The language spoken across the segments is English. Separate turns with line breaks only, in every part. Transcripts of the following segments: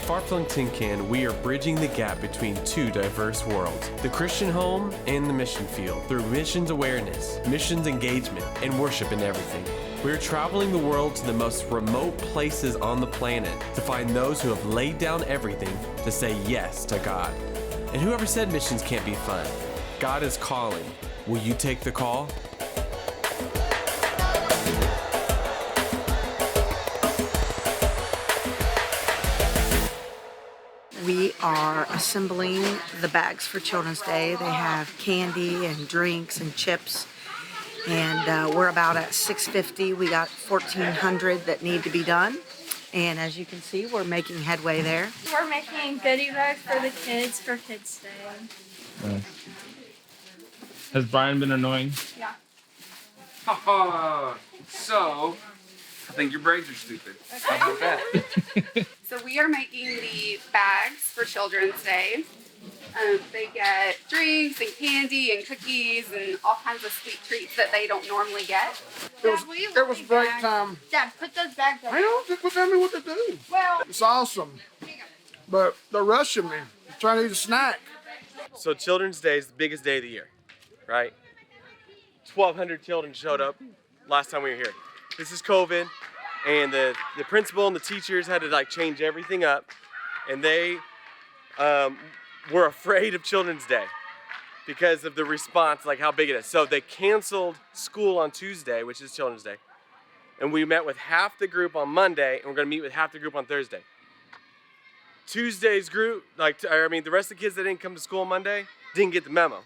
Far-Flung Tin Can, we are bridging the gap between two diverse worlds, the Christian home and the mission field, through missions awareness, missions engagement, and worship in everything. We're traveling the world to the most remote places on the planet to find those who have laid down everything to say yes to God. And whoever said missions can't be fun, God is calling. Will you take the call?
We are assembling the bags for Children's Day. They have candy and drinks and chips. And we're about at 650. We got 1,400 that need to be done. And as you can see, we're making headway there.
We're making goodie bags for the kids for Kids Day.
Nice. Has Brian been annoying?
Yeah.
So, I think your braids are stupid. How about that?
So we are making the bags for Children's Day. They get drinks and candy and cookies and all kinds of sweet treats that they don't normally get.
It was break time.
Dad, put those bags
I don't think tell me what to do.
Well,
It's awesome. But they're rushing me. I'm trying to eat a snack.
So Children's Day is the biggest day of the year, right? 1,200 children showed up last time we were here. This is COVID, and the principal and the teachers had to change everything up, and they were afraid of Children's Day because of the response, how big it is. So they canceled school on Tuesday, which is Children's Day, and we met with half the group on Monday, and we're gonna meet with half the group on Thursday. Tuesday's group, the rest of the kids that didn't come to school on Monday didn't get the memo.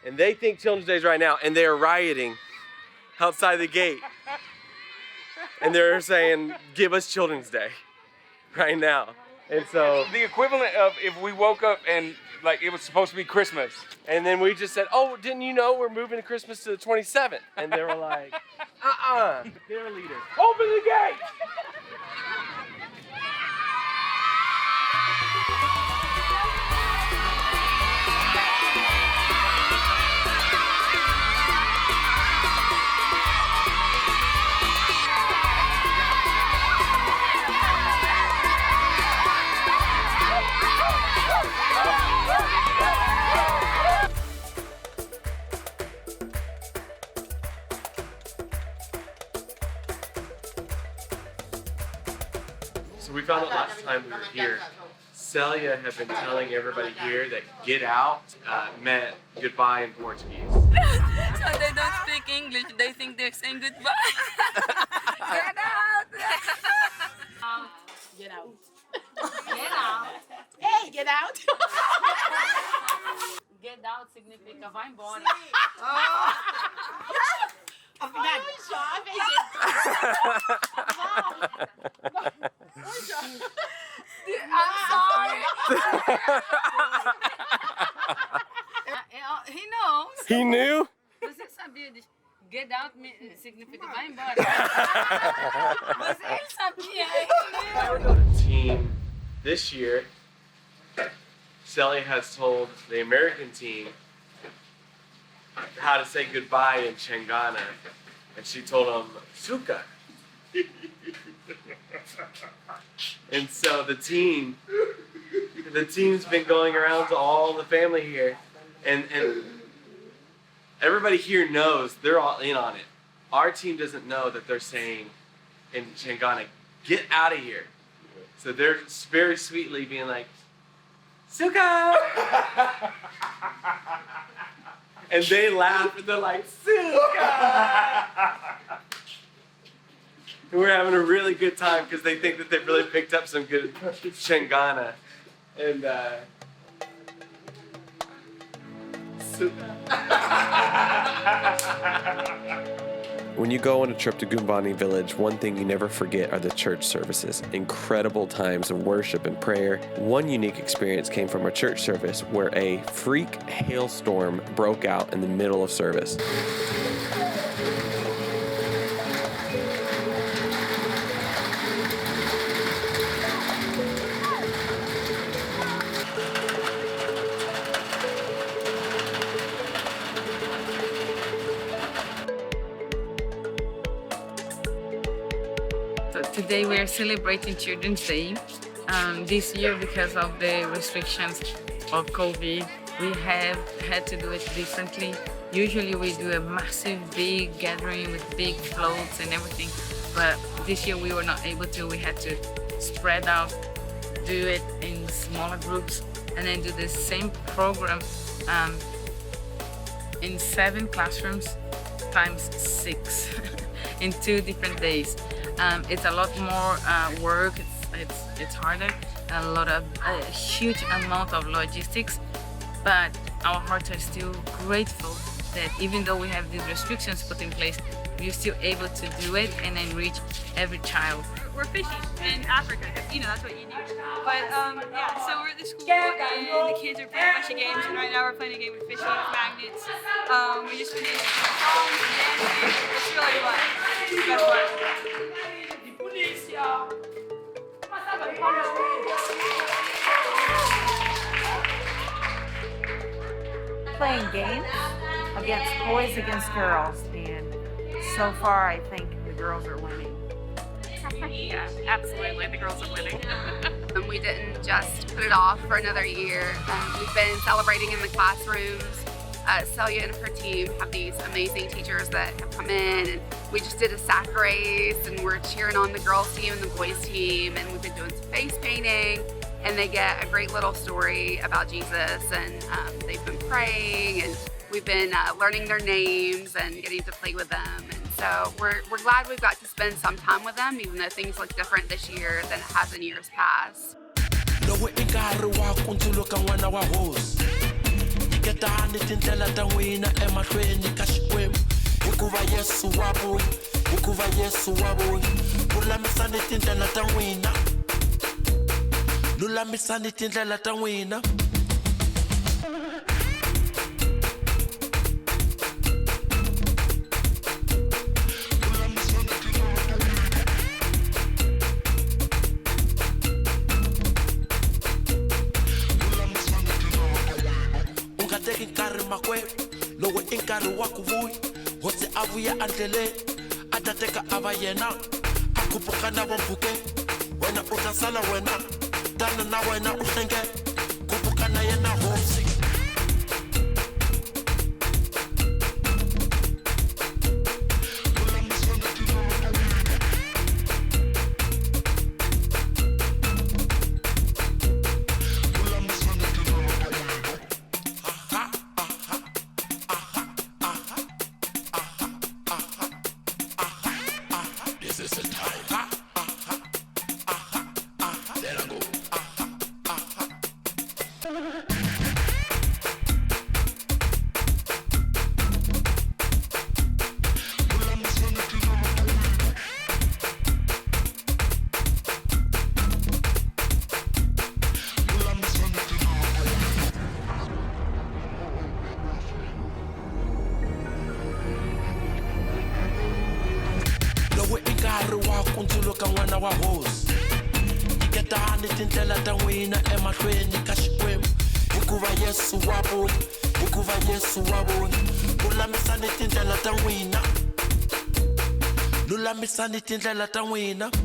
And they think Children's Day is right now, and they are rioting outside the gate. And they're saying, give us Children's Day right now. And so
The equivalent of if we woke up and it was supposed to be Christmas.
and then we just said, oh, didn't you know we're moving to Christmas to the 27th? And they were like, Their leader, open the gate! So we found out last time we were here, Celia had been telling everybody here that get out meant goodbye in Portuguese.
So they don't speak English, they think they're saying goodbye. Get out! Get out. Get out.
Hey, get out!
Get out significa vai embora.
I'm sorry.
He knows.
He knew?
Você sabia de get out significa vai embora. Você sabia.
The team this year, Celia has told the American team how to say goodbye in Changana, and she told them suka. And so the team's been going around to all the family here, and everybody here knows, they're all in on it. Our team doesn't know that they're saying in Changana, get out of here. So they're very sweetly being like, Suka! And they laugh and they're like, Suka! And we're having a really good time because they think that they've really picked up some good Changana. And When you go on a trip to Gumbane village, one thing you never forget are the church services. Incredible times of worship and prayer. One unique experience came from a church service where a freak hailstorm broke out in the middle of service.
So today we are celebrating Children's Day, This year, because of the restrictions of COVID, we have had to do it differently. Usually we do a massive big gathering with big floats and everything, but this year we were not able to. We had to spread out, do it in smaller groups, and then do the same program in 7 classrooms times 6 in 2 different days. It's a lot more work, it's harder, a huge amount of logistics, but our hearts are still grateful that even though we have these restrictions put in place, we're still able to do it and then reach every child.
We're fishing in Africa, you know, that's what you do. But yeah, so we're at the school and the kids are playing a bunch of games, and right now we're playing a game of fishing with magnets. We just finished songs and dancing. It's really fun. It's been fun.
Playing games against boys against girls, and so far I think the girls are winning.
Yeah, absolutely, the girls are winning.
And we didn't just put it off for another year. We've been celebrating in the classrooms. Celia and her team have these amazing teachers that have come in, and we just did a sack race, and we're cheering on the girls team and the boys team, and we've been doing some face painting, and they get a great little story about Jesus, and they've been praying, and we've been learning their names and getting to play with them. And so we're glad we've got to spend some time with them, even though things look different this year than it has in years past.
Avuya andlele atateka abayena akupukana wambuke wena utasala wena dana na wena uhlenge kupukana yena hosi Lulamisani tindlela ta n'wina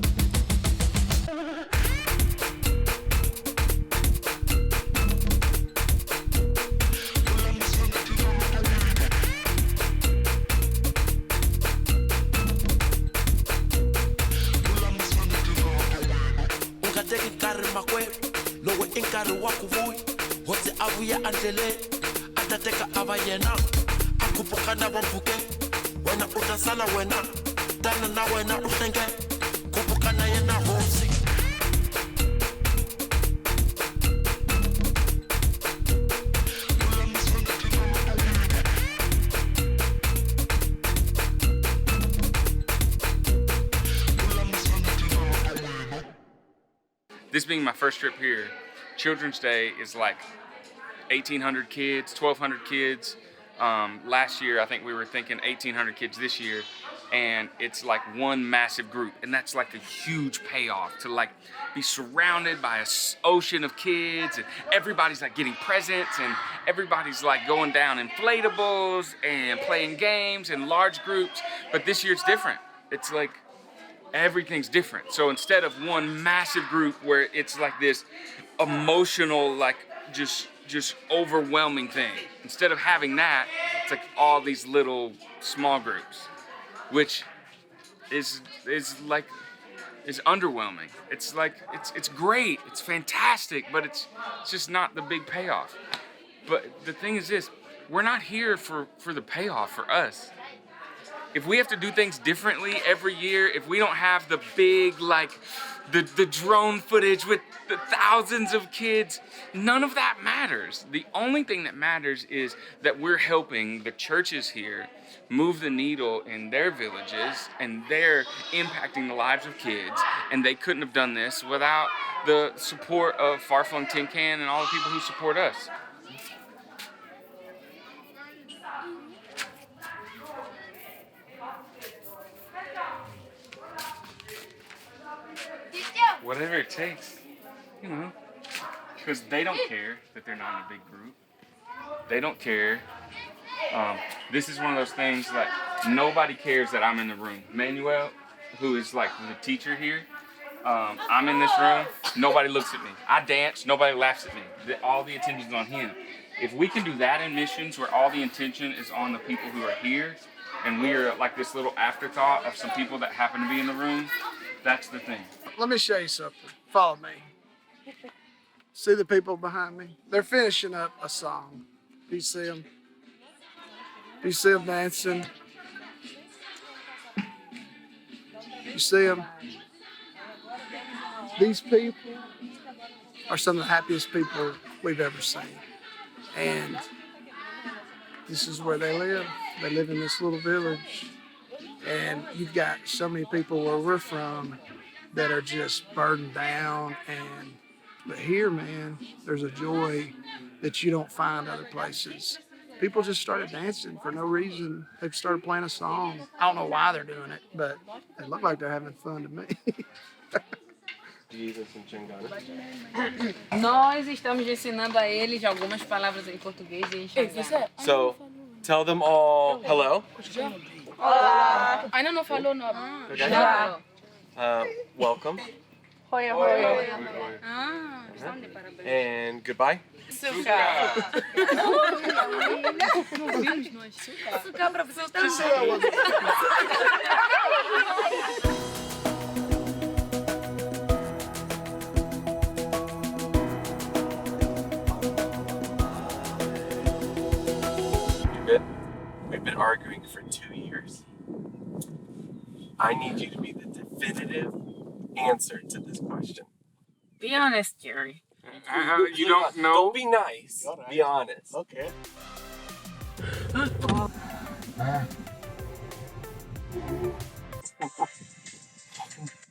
ungateki nkarhi makwerhu lowu I nkarhi wa ku vuya hosi avuya andlele atateka ava yena akupuka na vambuke wena utasala wena dana na wena uhlenge kupuka na yena hosi
This being my first trip here, Children's Day is like 1,800 kids, 1,200 kids. Last year, I think we were thinking 1,800 kids this year, and it's like one massive group, and that's like a huge payoff to like be surrounded by an ocean of kids, and everybody's like getting presents, and everybody's like going down inflatables and playing games in large groups. But this year it's different. It's like everything's different. So instead of one massive group where it's like this emotional, like just overwhelming thing, instead of having that, it's like all these little small groups, which is underwhelming. It's like it's great, it's fantastic, but it's just not the big payoff. But the thing is this, we're not here for the payoff for us. If we have to do things differently every year, if we don't have the big, like, the drone footage with the thousands of kids, none of that matters. The only thing that matters is that we're helping the churches here move the needle in their villages, and they're impacting the lives of kids, and they couldn't have done this without the support of Far-Flung Tin Can and all the people who support us. Whatever it takes, you know, because they don't care that they're not in a big group. They don't care. This is one of those things like nobody cares that I'm in the room. Manuel, who is like the teacher here, I'm in this room, nobody looks at me. I dance, nobody laughs at me. All the attention's on him. If we can do that in missions where all the attention is on the people who are here, and we are like this little afterthought of some people that happen to be in the room, that's the thing.
Let me show you something. Follow me. See the people behind me? They're finishing up a song. Do you see them? Do you see them dancing? You see them? These people are some of the happiest people we've ever seen. And this is where they live. They live in this little village. And you've got so many people where we're from that are just burdened down. But here, man, there's a joy that you don't find other places. People just started dancing for no reason. They've started playing a song. I don't know why they're doing it, but they look like they're having fun to me.
Nós estamos ensinando a eles algumas palavras em português e enxergar.
So, tell them all hello.
Olá. Ainda não falou nome.
Okay.
Já.
Welcome.
Oi, oi. Ah, estão de parabéns.
And goodbye.
Suca. Vimos nós. Suca para você também.
We've been arguing for 2 years. I need you to be the definitive answer to this question.
Be honest, Jerry.
You don't know?
Don't be nice. Right. Be honest.
Okay.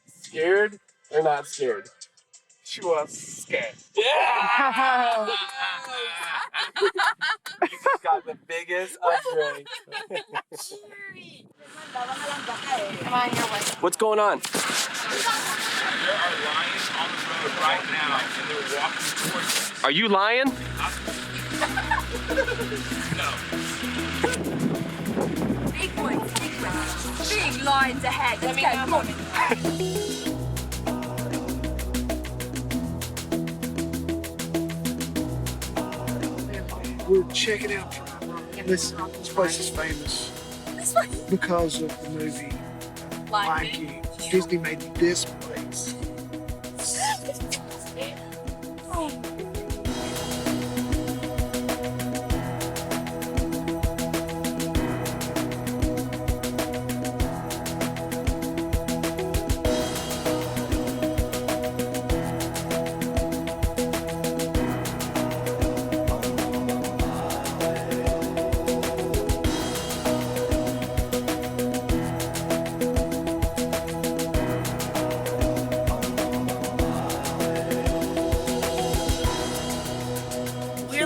Scared or not scared?
She was scared.
Yeah! You just got the biggest upgrade. What's going on?
There are lions on the road right now, and they're walking towards us.
Are you lying?
No.
Big ones, big ones. Big lines ahead. Let's go, come on.
We're checking out this place is famous because of the movie Lion King. Disney made this place.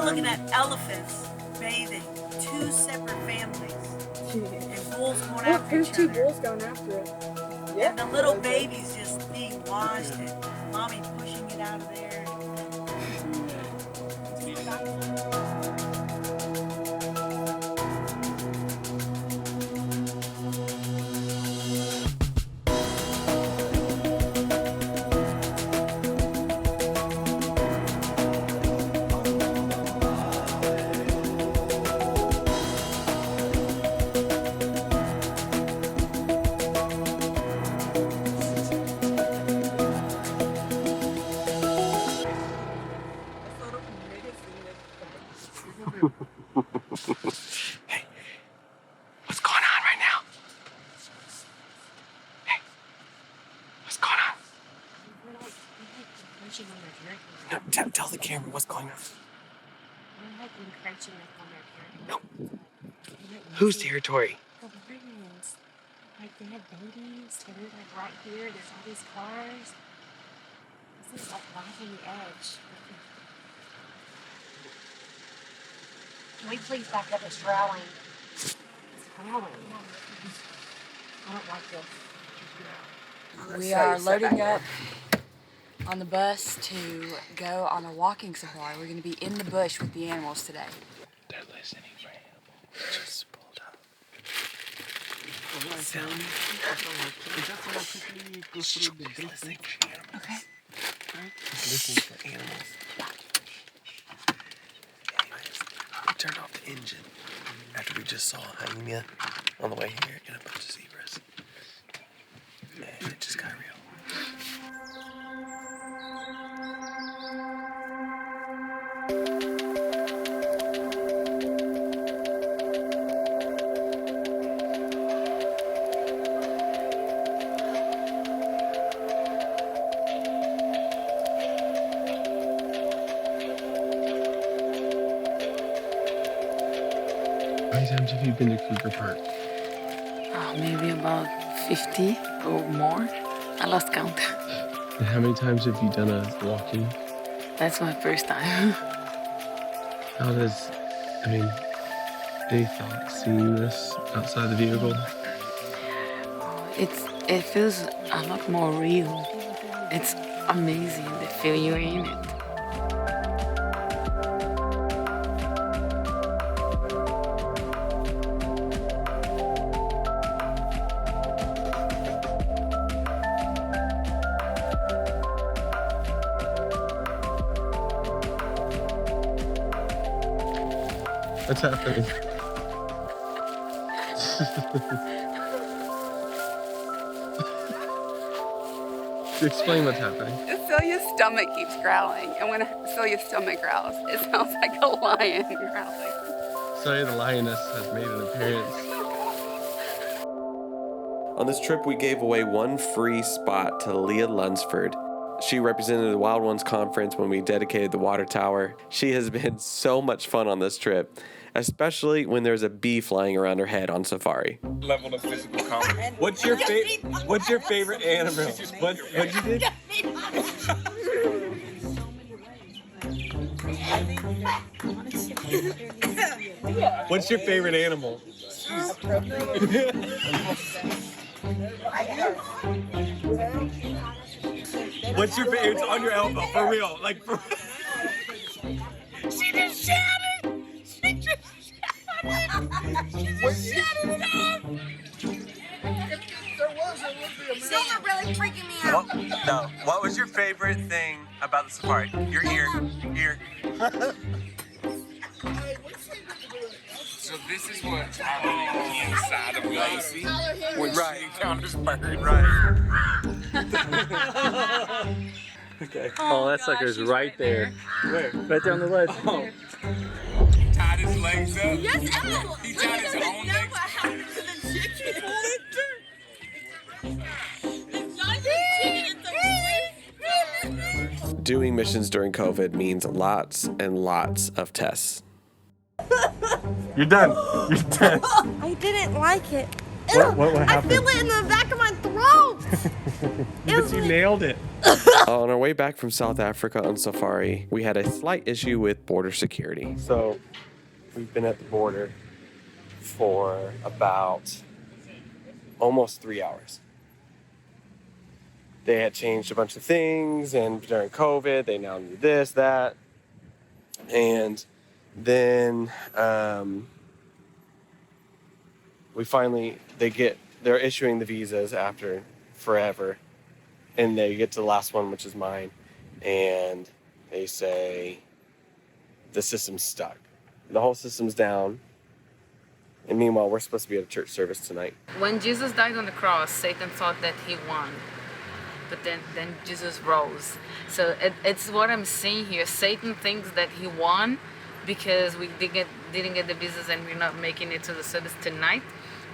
Looking at elephants bathing, 2 separate families, and bulls going after each other.
2 bulls going after it.
And the little baby's just being washed, and mommy pushing it out of there.
Hey, what's going on right now? Hey, what's going on? No, tell the camera what's going on. No. Whose territory?
Like they have babies, and we're like right here. There's all these cars. This is like right on the edge. Can we please back up? It's growling. It's growling. I don't like this.
We are loading up on the bus to go on a walking safari. We're going to be in the bush with the animals today.
They're listening for animals. Just pulled up. Sound. He's listening for animals.
Okay.
He's listening for animals. Anyways, we turned off the engine after we just saw a hyena on the way here and a bunch of zebras. And it just got real.
How many times have you been to Cougar Park?
Oh, maybe about 50 or more. I lost count.
And how many times have you done a walking?
That's my first time.
How does, any thoughts seeing this outside the vehicle?
It feels a lot more real. It's amazing the feel you're in it.
What's happening? Explain what's happening.
Celia's stomach keeps growling, and when Celia's stomach growls, it sounds like a lion growling.
Sorry, the lioness has made an appearance.
On this trip, we gave away one free spot to Leah Lunsford. She represented the Wild Ones Conference when we dedicated the water tower. She has been so much fun on this trip, especially when there's a bee flying around her head on safari.
Level of physical comedy.
What's your favorite animal? What you did? What's your favorite animal? What's your favorite? It's on your elbow, for real. Like, for
She just shouted! She just shouted it out! Someone really freaking me out.
No. What was your favorite thing about the safari? Your ear.
So this is what's happening inside of Lacey when she encounters birds.
Right.
Okay. Oh, that sucker's right there.
Where?
Right there on the ledge.
Oh.
He tied his legs up.
Yes, Emma!
He tied his own
know
legs.
what happened to the chicken. It's not the chicken, it's a
Doing missions during COVID means lots and lots of tests. You're done. You're done.
I didn't like it.
What happened?
I feel it in the back of my throat.
But you nailed it. On our way back from South Africa on safari, we had a slight issue with border security. So we've been at the border for about almost 3 hours. They had changed a bunch of things, and during COVID, they now knew this, that. And then they're issuing the visas after forever, and they get to the last one, which is mine, and they say the system's stuck. The whole system's down, and meanwhile we're supposed to be at a church service tonight.
When Jesus died on the cross, Satan thought that he won. But then Jesus rose. So it's what I'm seeing here. Satan thinks that he won, because we didn't get the visas and we're not making it to the service tonight.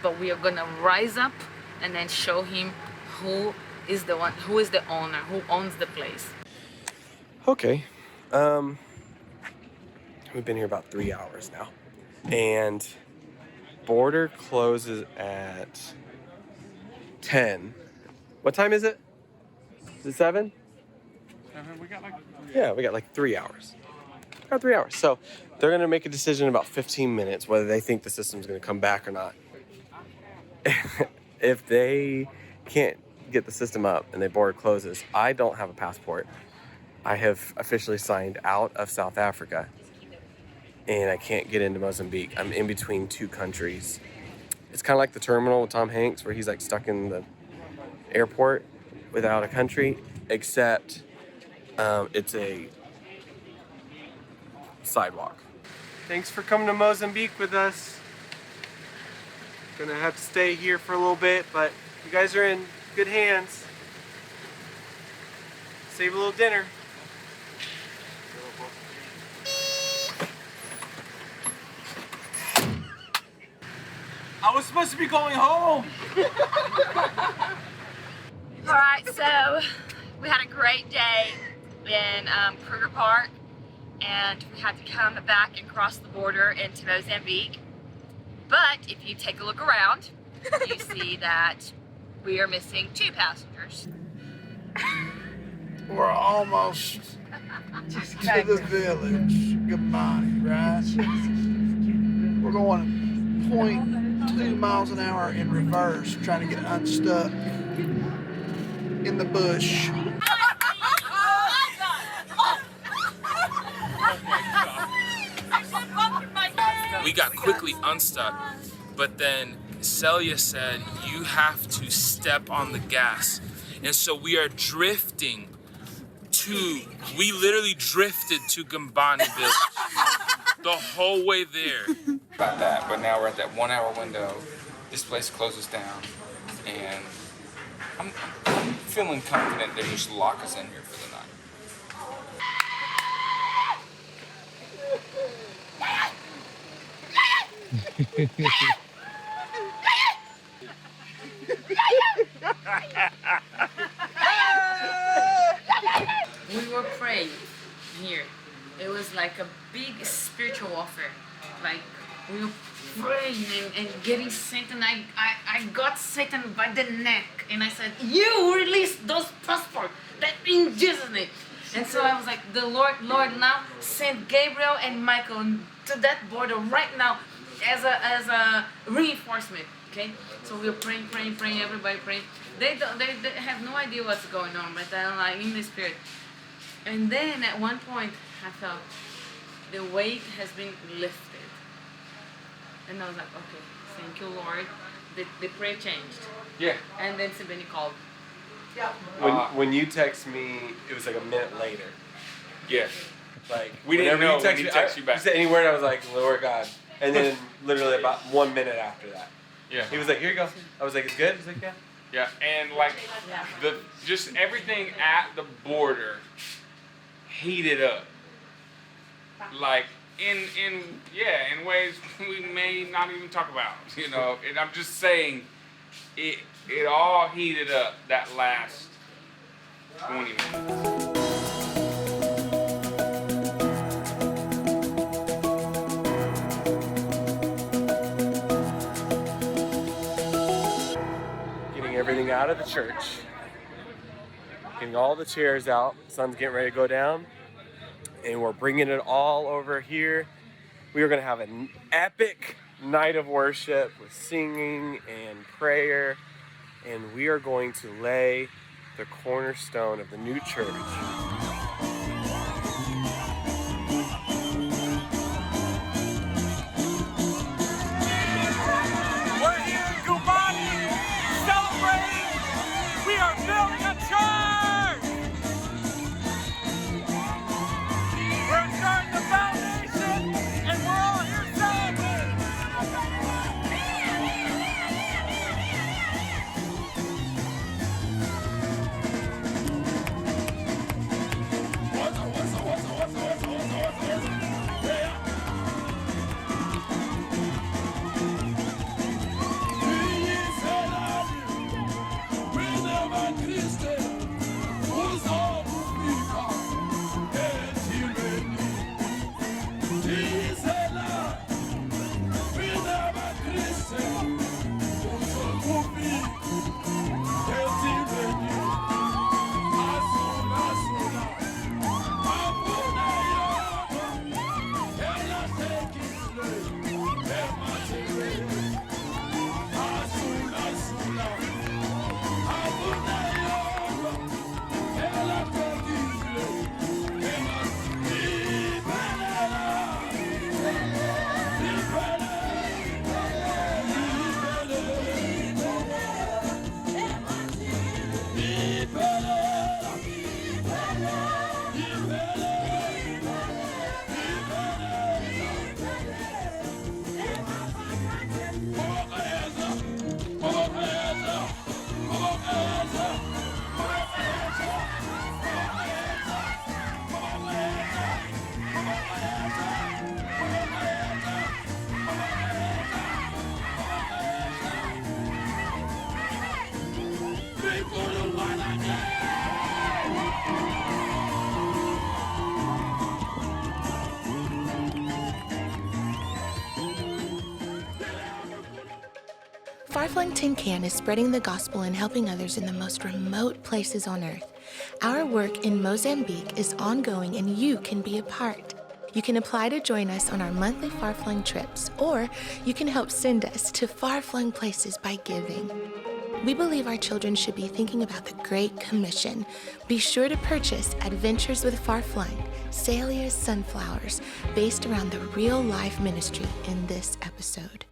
But we are gonna rise up and then show him who is the owner, who owns the place.
Okay. We've been here about 3 hours now. And border closes at 10. What time is it? Is it 7? Yeah, we got like 3 hours. Got 3 hours. So they're gonna make a decision in about 15 minutes whether they think the system's gonna come back or not. If they can't get the system up and the border closes, I don't have a passport. I have officially signed out of South Africa and I can't get into Mozambique. I'm in between 2 countries. It's kind of like the terminal with Tom Hanks where he's like stuck in the airport without a country, except it's a sidewalk. Thanks for coming to Mozambique with us. Gonna have to stay here for a little bit, but you guys are in good hands. Save a little dinner. I was supposed to be going home.
All right, so we had a great day in Kruger Park, and we had to come back and cross the border into Mozambique. But if you take a look around, you see that we are missing 2 passengers.
We're almost to the village, Gumbane, right? We're going 0.2 miles an hour in reverse, trying to get unstuck in the bush.
We got quickly unstuck, but then Celia said, you have to step on the gas. And so we are drifting we literally drifted to Gumbane village. The whole way there. About that, but now we're at that 1 hour window. This place closes down, and I'm feeling confident they just lock us in here for the night.
We were praying here. It was like a big spiritual warfare. Like we were praying and getting Satan. I got Satan by the neck and I said, you release those passports that in Jesus' name. And so I was like, the Lord now send Gabriel and Michael to that border right now as a reinforcement. Okay, so we were praying, everybody praying. They have no idea what's going on, but they're like in the spirit. And then at one point, I felt the weight has been lifted, and I was like, okay, thank you, Lord. The prayer changed.
Yeah.
And then Sabine called.
Yeah. When you text me, it was like a minute later.
Yeah.
Like
we didn't know when he texted you back.
You said any word, I was like, Lord God. And then literally about 1 minute after that.
Yeah.
He was like, here you go. I was like, it's good? He's like, yeah.
Yeah, and like just everything at the border heated up. Like in ways we may not even talk about, you know. And I'm just saying it all heated up that last 20 minutes.
Everything out of the church, getting all the chairs out. The sun's getting ready to go down, and we're bringing it all over here. We are going to have an epic night of worship with singing and prayer, and we are going to lay the cornerstone of the new church.
Far-Flung Tin Can is spreading the gospel and helping others in the most remote places on earth. Our work in Mozambique is ongoing and you can be a part. You can apply to join us on our monthly Far-Flung trips, or you can help send us to far-flung places by giving. We believe our children should be thinking about the Great Commission. Be sure to purchase Adventures with Far-Flung, Celia's Sunflowers, based around the real-life ministry in this episode.